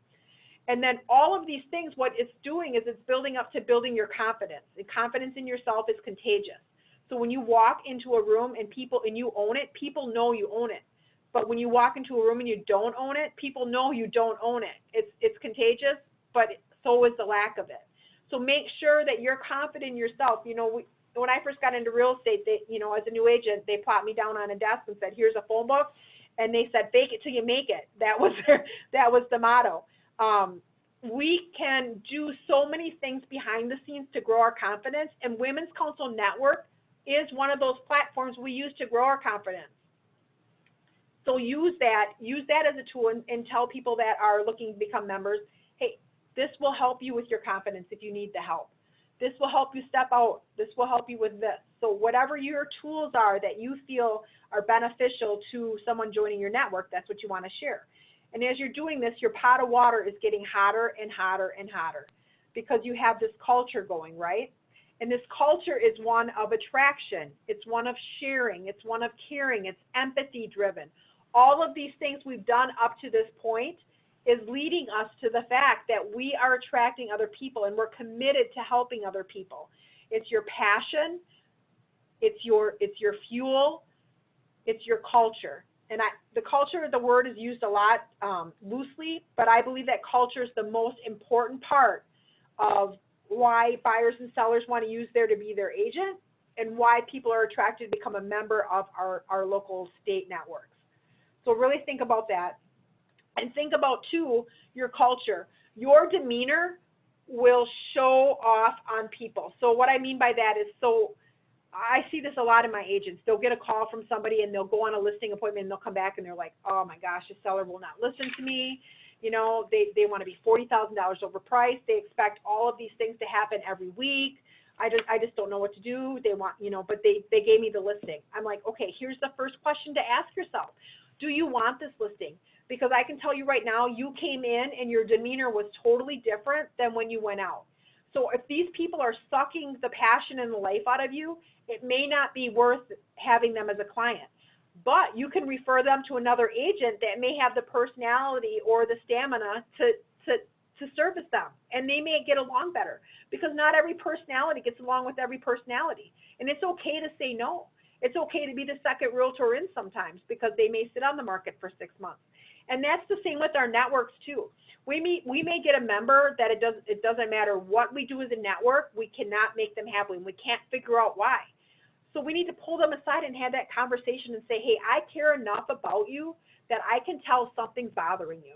And then all of these things, what it's doing is it's building up to building your confidence. And confidence in yourself is contagious. So when you walk into a room and you own it, people know you own it. But when you walk into a room and you don't own it, people know you don't own it. It's contagious, but so is the lack of it. So make sure that you're confident in yourself. You know, when I first got into real estate, they, you know, as a new agent, they plopped me down on a desk and said, here's a phone book. And they said, fake it till you make it. That was the motto. We can do so many things behind the scenes to grow our confidence, and Women's Council Network is one of those platforms we use to grow our confidence. So use that as a tool, and tell people that are looking to become members, hey, this will help you with your confidence if you need the help. This will help you step out. This will help you with this. So whatever your tools are that you feel are beneficial to someone joining your network, that's what you want to share. And as you're doing this, your pot of water is getting hotter and hotter and hotter because you have this culture going, right? And this culture is one of attraction. It's one of sharing. It's one of caring. It's empathy driven. All of these things we've done up to this point is leading us to the fact that we are attracting other people, and we're committed to helping other people. It's your passion, it's your fuel, it's your culture. And the culture, the word is used a lot loosely, but I believe that culture is the most important part of why buyers and sellers want to use there to be their agent, and why people are attracted to become a member of our local state networks. So really think about that. And think about, too, your culture. Your demeanor will show off on people. So what I mean by that is, so I see this a lot in my agents. They'll get a call from somebody and they'll go on a listing appointment and they'll come back and they're like, oh my gosh, the seller will not listen to me. You know, they want to be $40,000 overpriced. They expect all of these things to happen every week. I just don't know what to do. They want, you know, but they gave me the listing. I'm like, okay, here's the first question to ask yourself. Do you want this listing? Because I can tell you right now, you came in and your demeanor was totally different than when you went out. So if these people are sucking the passion and the life out of you, it may not be worth having them as a client. But you can refer them to another agent that may have the personality or the stamina to service them, and they may get along better, because not every personality gets along with every personality. And it's okay to say no. It's okay to be the second realtor in sometimes, because they may sit on the market for 6 months. And that's the same with our networks too. We may get a member that it doesn't matter what we do as a network, we cannot make them happy, and we can't figure out why. So we need to pull them aside and have that conversation and say, hey, I care enough about you that I can tell something's bothering you.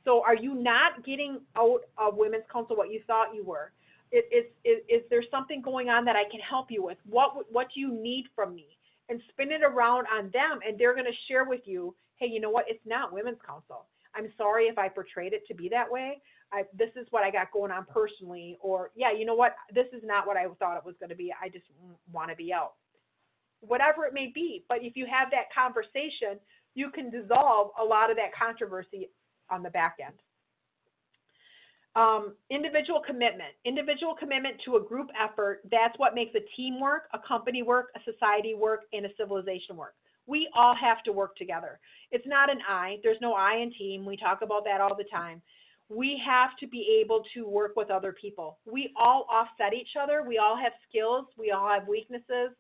So are you not getting out of Women's Council what you thought you were? Is there something going on that I can help you with? What do you need from me? And spin it around on them, and they're going to share with you, hey, you know what? It's not Women's Council. I'm sorry if I portrayed it to be that way. This is what I got going on personally. Or, yeah, you know what? This is not what I thought it was going to be. I just want to be out. Whatever it may be. But if you have that conversation, you can dissolve a lot of that controversy on the back end. Individual commitment to a group effort. That's what makes a team work, a company work, a society work, and a civilization work. We all have to work together. It's not an I. There's no I in team. We talk about that all the time. We have to be able to work with other people. We all offset each other. We all have skills. We all have weaknesses,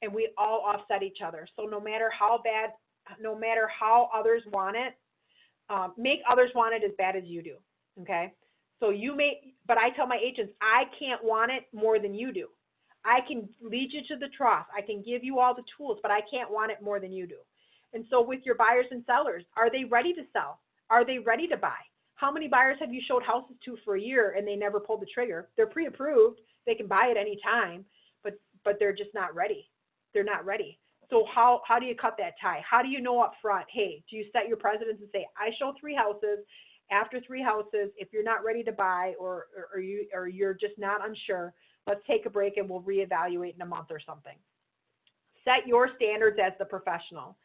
and we all offset each other. So no matter how bad, no matter how others want it, make others want it as bad as you do, okay? So you may, but I tell my agents, I can't want it more than you do. I can lead you to the trough. I can give you all the tools, but I can't want it more than you do. And so with your buyers and sellers, are they ready to sell? Are they ready to buy? How many buyers have you showed houses to for a year and they never pulled the trigger? They're pre-approved. They can buy at any time, but they're just not ready. They're not ready. So how do you cut that tie? How do you know up front, hey, do you set your precedents and say, I show 3 houses. After 3 houses, if you're not ready to buy or you're just not unsure, let's take a break and we'll reevaluate in a month or something. Set your standards as the professional.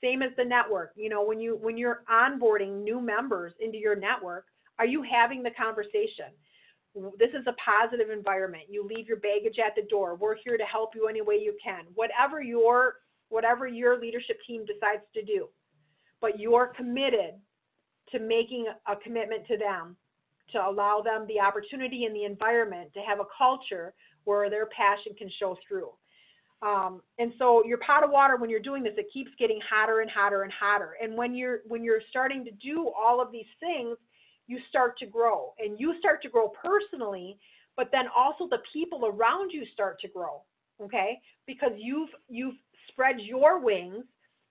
Same as the network. You know, when you're onboarding new members into your network, are you having the conversation? This is a positive environment. You leave your baggage at the door. We're here to help you any way you can. Whatever your leadership team decides to do, but you're committed to making a commitment to them, to allow them the opportunity and the environment to have a culture where their passion can show through. And so your pot of water, when you're doing this, it keeps getting hotter and hotter and hotter. And when you're starting to do all of these things, you start to grow, and you start to grow personally, but then also the people around you start to grow, okay? Because you've spread your wings,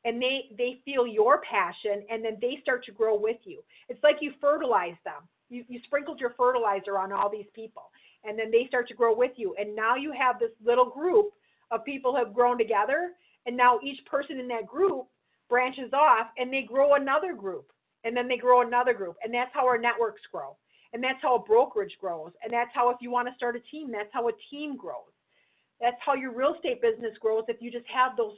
and they feel your passion, and then they start to grow with you. It's like you fertilize them. You sprinkled your fertilizer on all these people, and then they start to grow with you. And now you have this little group of people who have grown together, and now each person in that group branches off, and they grow another group, and then they grow another group. And that's how our networks grow. And that's how a brokerage grows. And that's how, if you want to start a team, that's how a team grows. That's how your real estate business grows. If you just have those,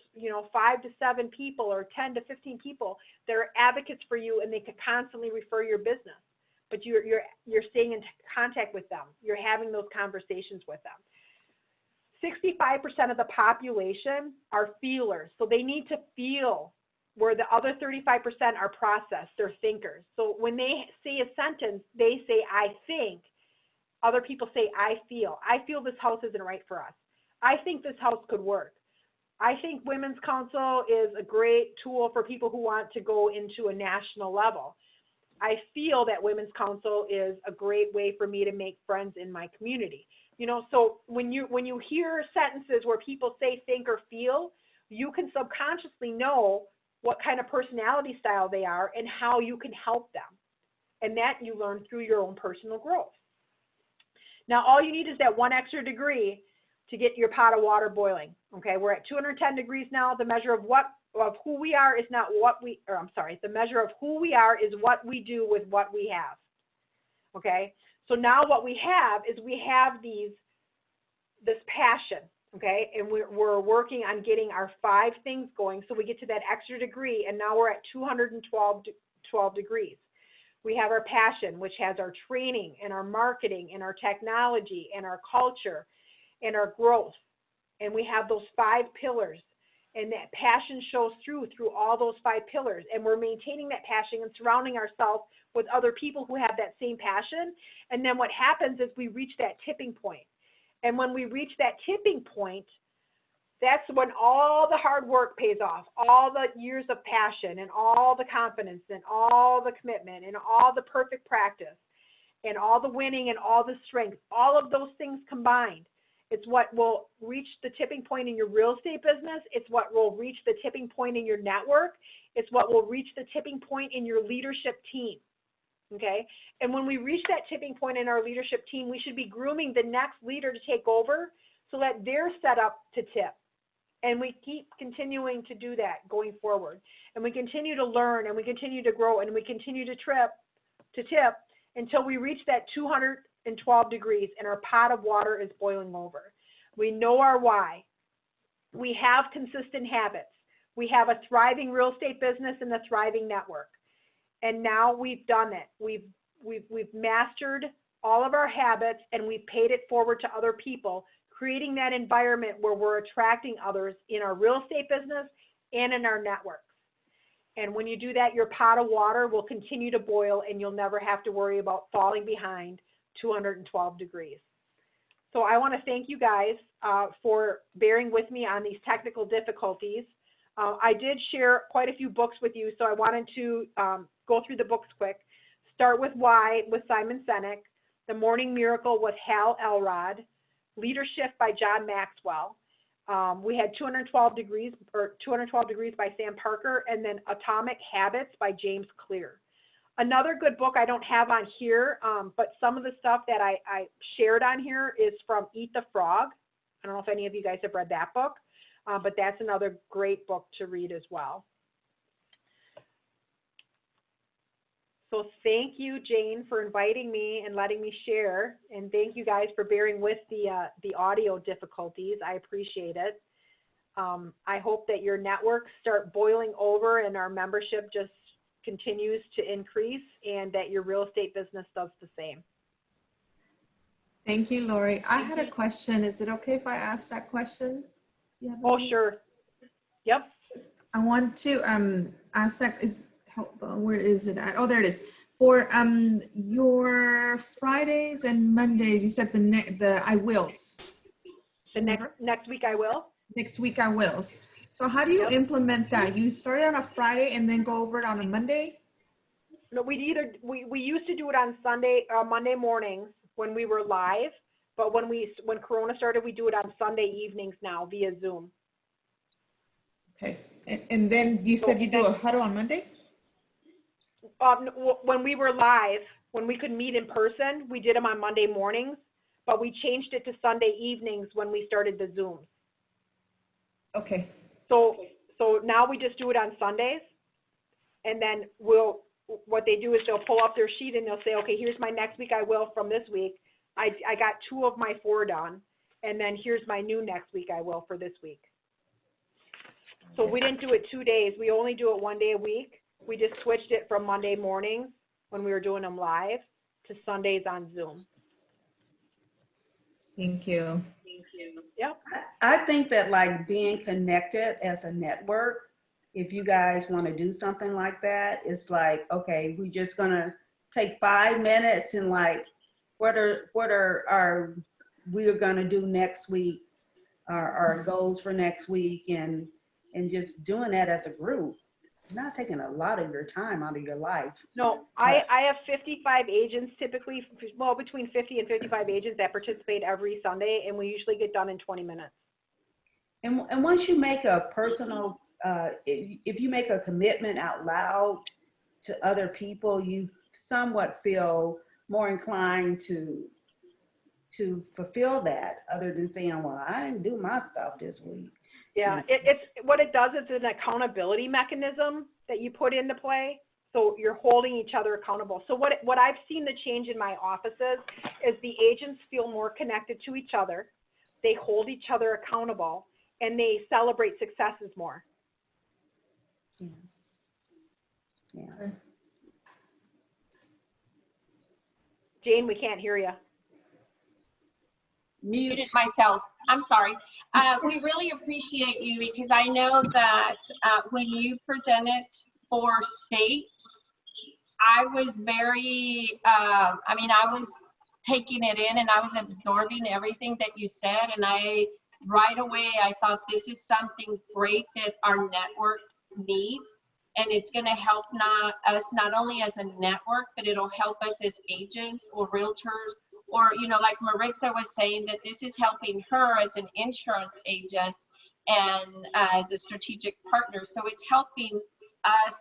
5 to 7 people or 10 to 15 people that are advocates for you, and they can constantly refer your business, but you're staying in contact with them. You're having those conversations with them. 65% of the population are feelers. So they need to feel, where the other 35% are process, they're thinkers. So when they say a sentence, they say, I think. Other people say, I feel. I feel this house isn't right for us. I think this house could work. I think Women's Council is a great tool for people who want to go into a national level. I feel that Women's Council is a great way for me to make friends in my community. So when you hear sentences where people say think or feel, you can subconsciously know what kind of personality style they are and how you can help them. And that you learn through your own personal growth. Now, all you need is that 1 extra degree to get your pot of water boiling. Okay, we're at 210 degrees now. The measure of who we are is not the measure of who we are is what we do with what we have. Okay, so now what we have is we have this passion. Okay, and we're working on getting our 5 things going, so we get to that extra degree, and now we're at 212 degrees. We have our passion, which has our training and our marketing and our technology and our culture and our growth. And we have those 5 pillars, and that passion shows through all those 5 pillars. And we're maintaining that passion and surrounding ourselves with other people who have that same passion. And then what happens is we reach that tipping point. And when we reach that tipping point, that's when all the hard work pays off, all the years of passion and all the confidence and all the commitment and all the perfect practice and all the winning and all the strength, all of those things combined. It's what will reach the tipping point in your real estate business. It's what will reach the tipping point in your network. It's what will reach the tipping point in your leadership team. Okay? And when we reach that tipping point in our leadership team, we should be grooming the next leader to take over so that they're set up to tip. And we keep continuing to do that going forward. And we continue to learn, and we continue to grow, and we continue to tip until we reach that 212 degrees and our pot of water is boiling over. We know our why. We have consistent habits. We have a thriving real estate business and a thriving network. And now we've done it. We've mastered all of our habits, and we've paid it forward to other people, creating that environment where we're attracting others in our real estate business and in our networks. And when you do that, your pot of water will continue to boil, and you'll never have to worry about falling behind 212 degrees. So I want to thank you guys for bearing with me on these technical difficulties. I did share quite a few books with you, so I wanted to go through the books quick. Start with Why with Simon Sinek, The Morning Miracle with Hal Elrod, Leadership by John Maxwell. We had 212 degrees by Sam Parker, and then Atomic Habits by James Clear. Another good book I don't have on here, but some of the stuff that I shared on here is from Eat the Frog. I don't know if any of you guys have read that book, but that's another great book to read as well. So thank you, Jane, for inviting me and letting me share. And thank you guys for bearing with the audio difficulties. I appreciate it. I hope that your networks start boiling over and our membership just continues to increase, and that your real estate business does the same. Thank you, Lori. I had a question. Is it okay if I ask that question? Oh, sure. Yep. I want to ask that, where is it at? Oh, there it is. For your Fridays and Mondays, you said the I wills. The next week I will. Next week I will. So how do you Yep. implement that? You start it on a Friday and then go over it on a Monday? No, we used to do it on Monday mornings when we were live, but when Corona started, we do it on Sunday evenings now via Zoom. Okay. And then you said you do a huddle on Monday? When we were live, when we could meet in person, we did them on Monday mornings, but we changed it to Sunday evenings when we started the Zooms. Okay. So now we just do it on Sundays, and then what they do is they'll pull up their sheet and they'll say, okay, here's my next week I will from this week. I got 2 of my 4 done, and then here's my new next week I will for this week. So we didn't do it 2 days. We only do it 1 day a week. We just switched it from Monday mornings when we were doing them live to Sundays on Zoom. Thank you. Yep. I think that like being connected as a network, if you guys want to do something like that, it's like, okay, we're just gonna take 5 minutes and like, what are we're gonna do next week, our goals for next week, and just doing that as a group, not taking a lot of your time out of your life. No, I have 55 agents typically, well, between 50 and 55 agents that participate every Sunday, and we usually get done in 20 minutes. And once you make a personal, if you make a commitment out loud to other people, you somewhat feel more inclined to fulfill that, other than saying, well, I didn't do my stuff this week. Yeah, it's what it does is an accountability mechanism that you put into play. So you're holding each other accountable. So what I've seen the change in my offices is the agents feel more connected to each other. They hold each other accountable, and they celebrate successes more. Yeah. Okay. Jane, we can't hear you. Mute. Muted myself. I'm sorry. We really appreciate you because I know that when you presented for state, I was very, I was taking it in and I was absorbing everything that you said. And right away, I thought this is something great that our network needs. And it's going to help us not only as a network, but it'll help us as agents or realtors, or, like Maritza was saying, that this is helping her as an insurance agent and as a strategic partner. So it's helping us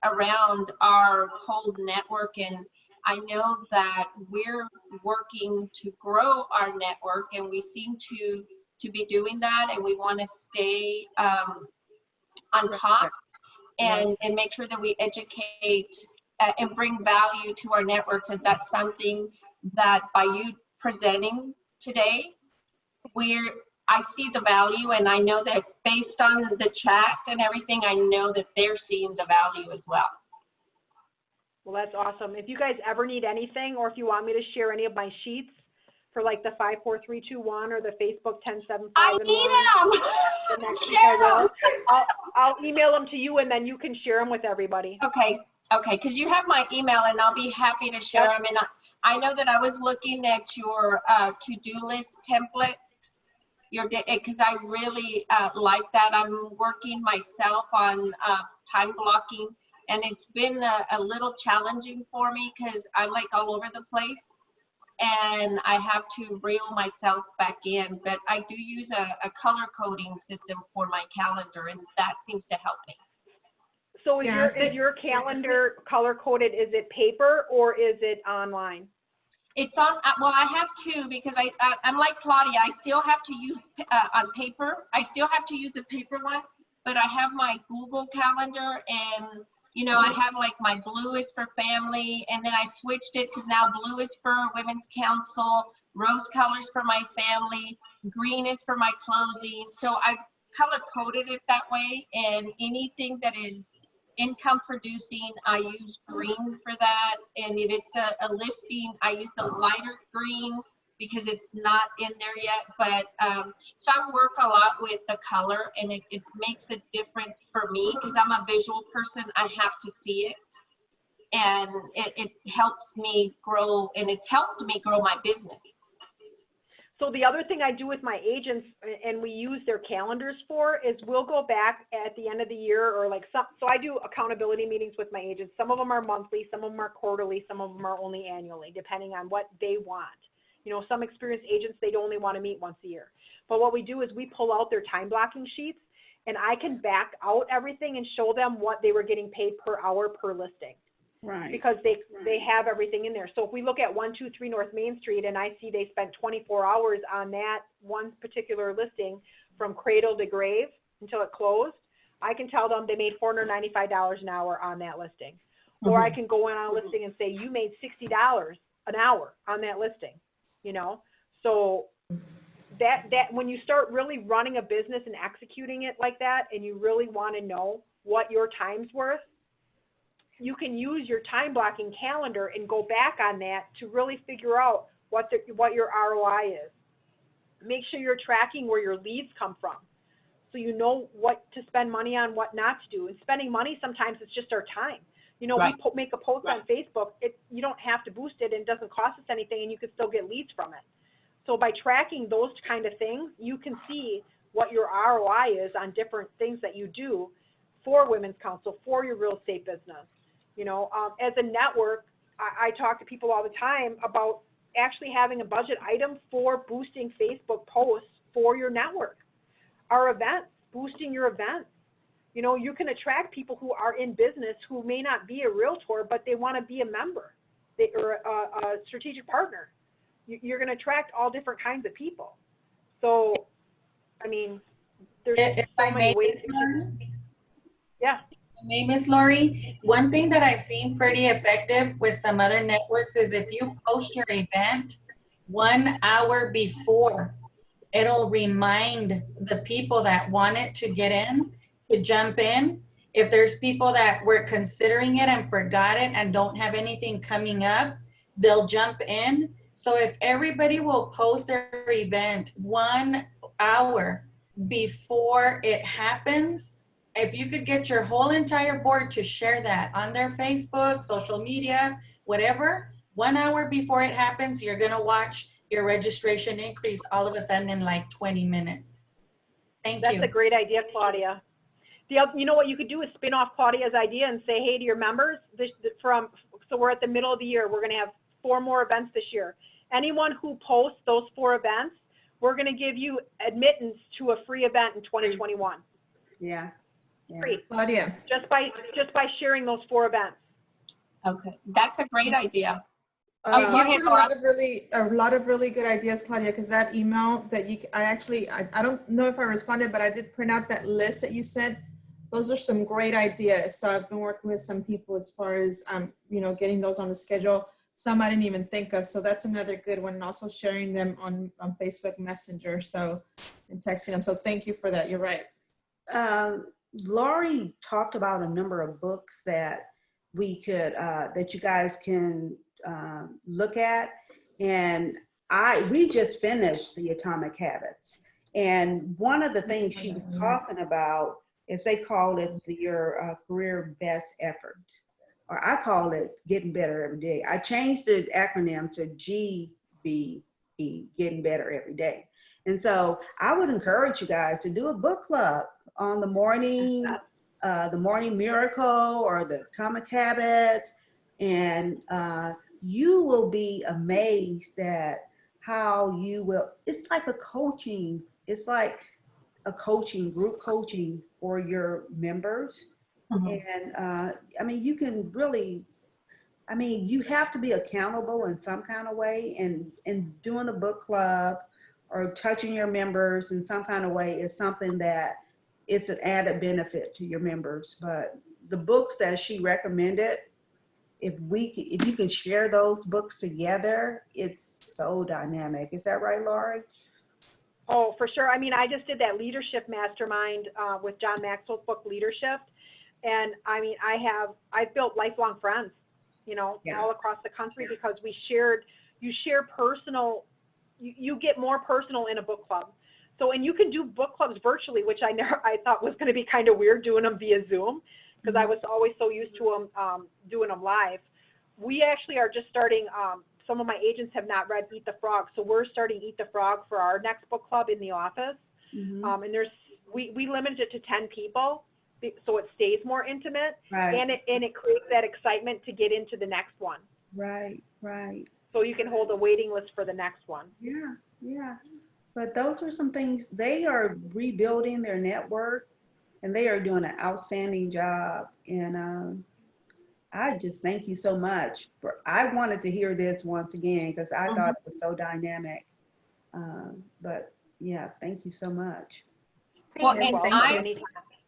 around our whole network. And I know that we're working to grow our network, and we seem to be doing that, and we want to stay on top and make sure that we educate and bring value to our networks. And that's something that by you presenting today, I see the value, and I know that based on the chat and everything, I know that they're seeing the value as well. Well, that's awesome. If you guys ever need anything, or if you want me to share any of my sheets for like the 5, 4, 3, 2, 1 or the Facebook 10, 7, 5, I and 1, need the them. next week I will. I'll email them to you, and then you can share them with everybody. Okay, because you have my email, and I'll be happy to share them. And I know that I was looking at your to-do list template, because I really like that. I'm working myself on time blocking, and it's been a little challenging for me because I'm like all over the place, and I have to reel myself back in. But I do use a color coding system for my calendar, and that seems to help me. So is your calendar color coded? Is it paper or is it online? It's on, well, I have two, because I'm like Claudia. I still have to use on paper. I still have to use the paper one, but I have my Google Calendar, and I have like my blue is for family, and then I switched it because now blue is for Women's Council, rose colors for my family, green is for my closing. So I color coded it that way, and anything that is income producing, I use green for that. And if it's a listing, I use the lighter green because it's not in there yet. But so I work a lot with the color, and it makes a difference for me because I'm a visual person. I have to see it, and it helps me grow, and it's helped me grow my business. So the other thing I do with my agents, and we use their calendars for, is we'll go back at the end of the year, or like so I do accountability meetings with my agents. Some of them are monthly, some of them are quarterly, some of them are only annually, depending on what they want. You know, some experienced agents, they'd only want to meet once a year. But what we do is we pull out their time blocking sheets, and I can back out everything and show them what they were getting paid per hour per listing. Right. Because they have everything in there. So if we look at 123 North Main Street and I see they spent 24 hours on that one particular listing from cradle to grave until it closed, I can tell them they made $495 an hour on that listing. Or I can go in on a listing and say, you made $60 an hour on that listing, you know? So that when you start really running a business and executing it like that, and you really want to know what your time's worth, you can use your time blocking calendar and go back on that to really figure out what your ROI is. Make sure you're tracking where your leads come from, so you know what to spend money on, what not to do. And spending money, sometimes it's just our time. You know, we make a post on Facebook, you don't have to boost it, and it doesn't cost us anything, and you can still get leads from it. So by tracking those kind of things, you can see what your ROI is on different things that you do for Women's Council, for your real estate business. You know, as a network, I talk to people all the time about actually having a budget item for boosting Facebook posts for your network. Our events, boosting your events. You know, you can attract people who are in business who may not be a realtor, but they want to be a member or a strategic partner. You're going to attract all different kinds of people. So, I mean, there's so many ways. Yeah. Miss Lori, one thing that I've seen pretty effective with some other networks is if you post your event 1 hour before, it'll remind the people that want it to get in, to jump in. If there's people that were considering it and forgot it and don't have anything coming up, they'll jump in. So if everybody will post their event 1 hour before it happens, if you could get your whole entire board to share that on their Facebook, social media, whatever, 1 hour before it happens, you're gonna watch your registration increase all of a sudden in like 20 minutes. Thank you. That's a great idea, Claudia. You know what you could do is spin off Claudia's idea and say, hey, to your members, so we're at the middle of the year, we're gonna have 4 more events this year. Anyone who posts those 4 events, we're gonna give you admittance to a free event in 2021. Yeah. Free. Claudia. Just by sharing those 4 events. Okay, that's a great idea. You have a lot of really good ideas, Claudia, because that email that I don't know if I responded, but I did print out that list that you said. Those are some great ideas. So I've been working with some people as far as, you know, getting those on the schedule. Some I didn't even think of. So that's another good one. And also sharing them on Facebook Messenger. So, and texting them. So thank you for that. You're right. Lori talked about a number of books that we could, that you guys can look at. And we just finished the Atomic Habits. And one of the things she was talking about is they call it your career best effort, or I call it getting better every day. I changed the acronym to GBE, getting better every day. And so I would encourage you guys to do a book club on the morning miracle or the Atomic Habits, and you will be amazed at how you will. It's like a coaching. It's like a group coaching for your members. And I mean, you can really, I mean, you have to be accountable in some kind of way, and doing a book club or touching your members in some kind of way is something that it's an added benefit to your members. But the books that she recommended, if you can share those books together, it's so dynamic. Is that right, Lori? Oh, for sure. I mean, I just did that leadership mastermind with John Maxwell's book, Leadership. And I mean, I've built lifelong friends, you know, all across the country because you share personal, you get more personal in a book club. So, and you can do book clubs virtually, which I thought was going to be kind of weird doing them via Zoom, because I was always so used to them doing them live. We actually are just starting some of my agents have not read Eat the Frog. So we're starting Eat the Frog for our next book club in the office. Mhm. And we limited it to 10 people, so it stays more intimate, Right. and it creates that excitement to get into the next one. Right, right. So you can hold a waiting list for the next one. Yeah, yeah. But those are some things, they are rebuilding their network and they are doing an outstanding job. And I just thank you so much I wanted to hear this once again because I thought it was so dynamic. But yeah, thank you so much. Well, Yes, and thank you.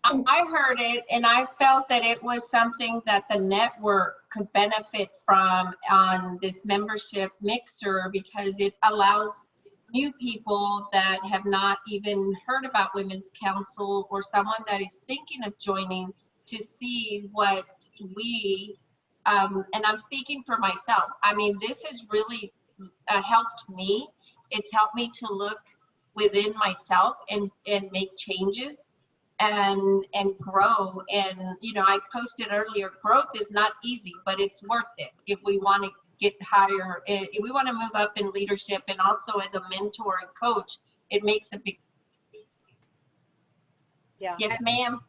I heard it and I felt that it was something that the network could benefit from on this membership mixer, because it allows new people that have not even heard about Women's Council or someone that is thinking of joining to see what we, and I'm speaking for myself. I mean, this has really helped me. It's helped me to look within myself and make changes and grow. And you know, I posted earlier, growth is not easy, but it's worth it if we want to get higher, if we want to move up in leadership, and also as a mentor and coach, it makes a big difference. Yeah. Yes, ma'am.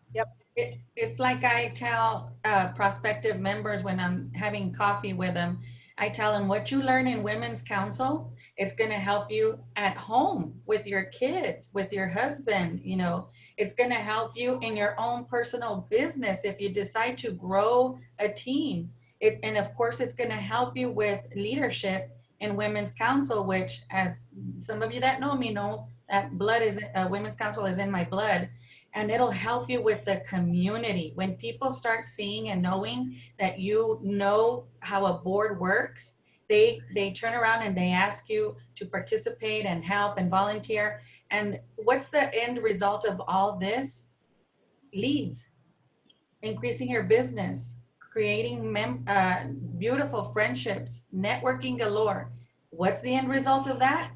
It's like I tell prospective members when I'm having coffee with them, I tell them what you learn in Women's Council, it's going to help you at home with your kids, with your husband, you know, it's going to help you in your own personal business if you decide to grow a team. And of course, it's going to help you with leadership in Women's Council, which, as some of you that know me know, that Women's Council is in my blood. And it'll help you with the community. When people start seeing and knowing that you know how a board works, they turn around and they ask you to participate and help and volunteer. And what's the end result of all this? Leads, increasing your business, creating beautiful friendships, networking galore. What's the end result of that?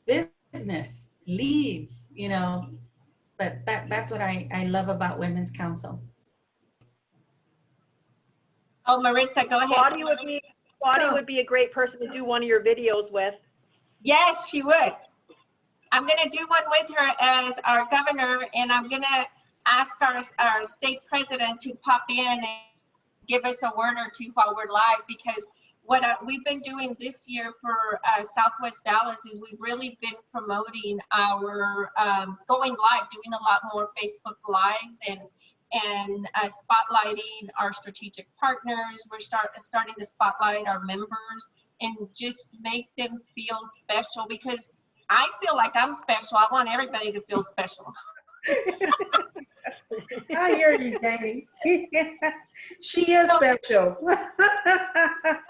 Business, leads, you know. But that's what I love about Women's Council. Oh, Maritza, go ahead. Claudia would be a great person to do one of your videos with. Yes, she would. I'm going to do one with her as our governor, and I'm going to ask our state president to pop in and give us a word or two while we're live, because what we've been doing this year for Southwest Dallas is we've really been promoting our going live, doing a lot more Facebook Lives and spotlighting our strategic partners. We're starting to spotlight our members and just make them feel special, because I feel like I'm special. I want everybody to feel special. I hear you, Janie. She is special.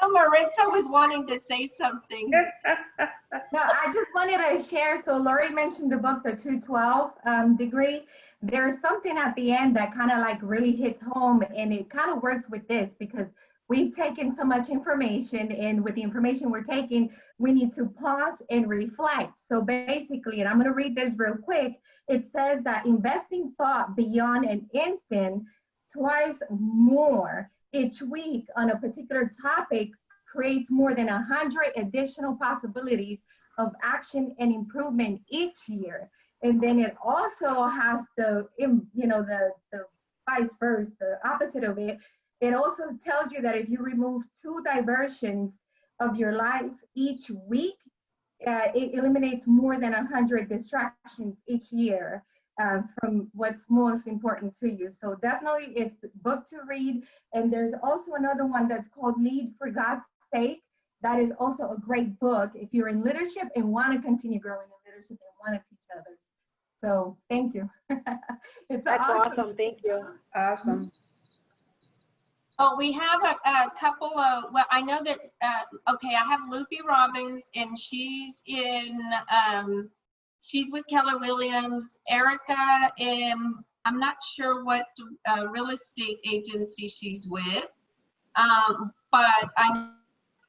So Maritza was wanting to say something. No, I just wanted to share. So Lori mentioned the book, The 212 Degree. There's something at the end that kind of like really hits home, and it kind of works with this, because we've taken so much information, and with the information we're taking, we need to pause and reflect. So basically, and I'm going to read this real quick, it says that investing thought beyond an instant, twice more each week on a particular topic creates more than 100 additional possibilities of action and improvement each year. And then it also has the vice versa, the opposite of it. It also tells you that if you remove 2 diversions of your life each week, it eliminates more than 100 distractions each year from what's most important to you. So definitely it's a book to read. And there's also another one that's called Lead for God's Sake. That is also a great book if you're in leadership and want to continue growing in leadership and want to teach others. So thank you. That's awesome. Thank you. Awesome. Oh, we have a couple of, well, I know that, okay, I have Loopy Robbins, and she's with Keller Williams. Erica, I'm not sure what real estate agency she's with, but I know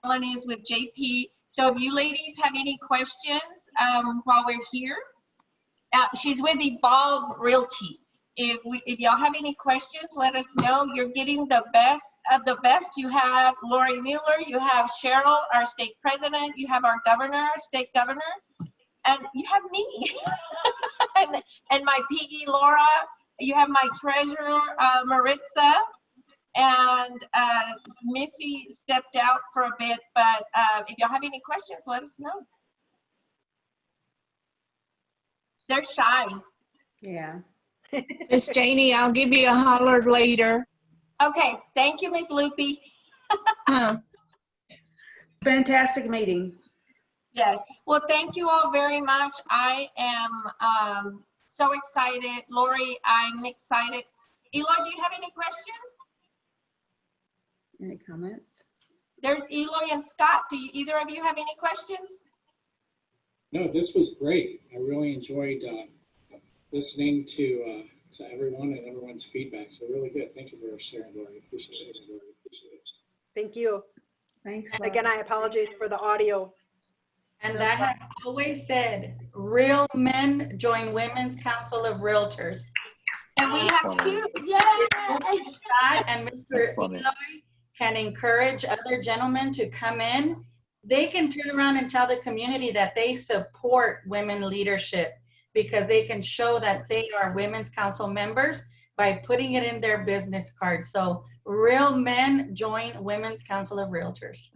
Ellen is with JP. So if you ladies have any questions while we're here, she's with Evolve Realty. if y'all have any questions, let us know. You're getting the best of the best. You have Lori Muller, you have Cheryl, our state president, you have our governor, state governor, and you have me, and my PE Laura. You have my treasurer Maritza, and Missy stepped out for a bit. But if y'all have any questions, let us know. They're shy. Yeah. Miss Janie, I'll give you a holler later. Okay, thank you, Miss Loopy. Fantastic meeting. Yes, well, thank you all very much. I am so excited. Lori, I'm excited. Eloy, do you have any questions? Any comments? There's Eloy and Scott. Do either of you have any questions? No, this was great. I really enjoyed listening to everyone and everyone's feedback. So really good. Thank you for sharing, Lori. Appreciate it. Thank you. Thanks. Again, I apologize for the audio. And I have always said, real men join Women's Council of Realtors. And we have two. Yay! Scott and Mr. Eloy can encourage other gentlemen to come in. They can turn around and tell the community that they support women leadership because they can show that they are Women's Council members by putting it in their business card. So real men join Women's Council of Realtors.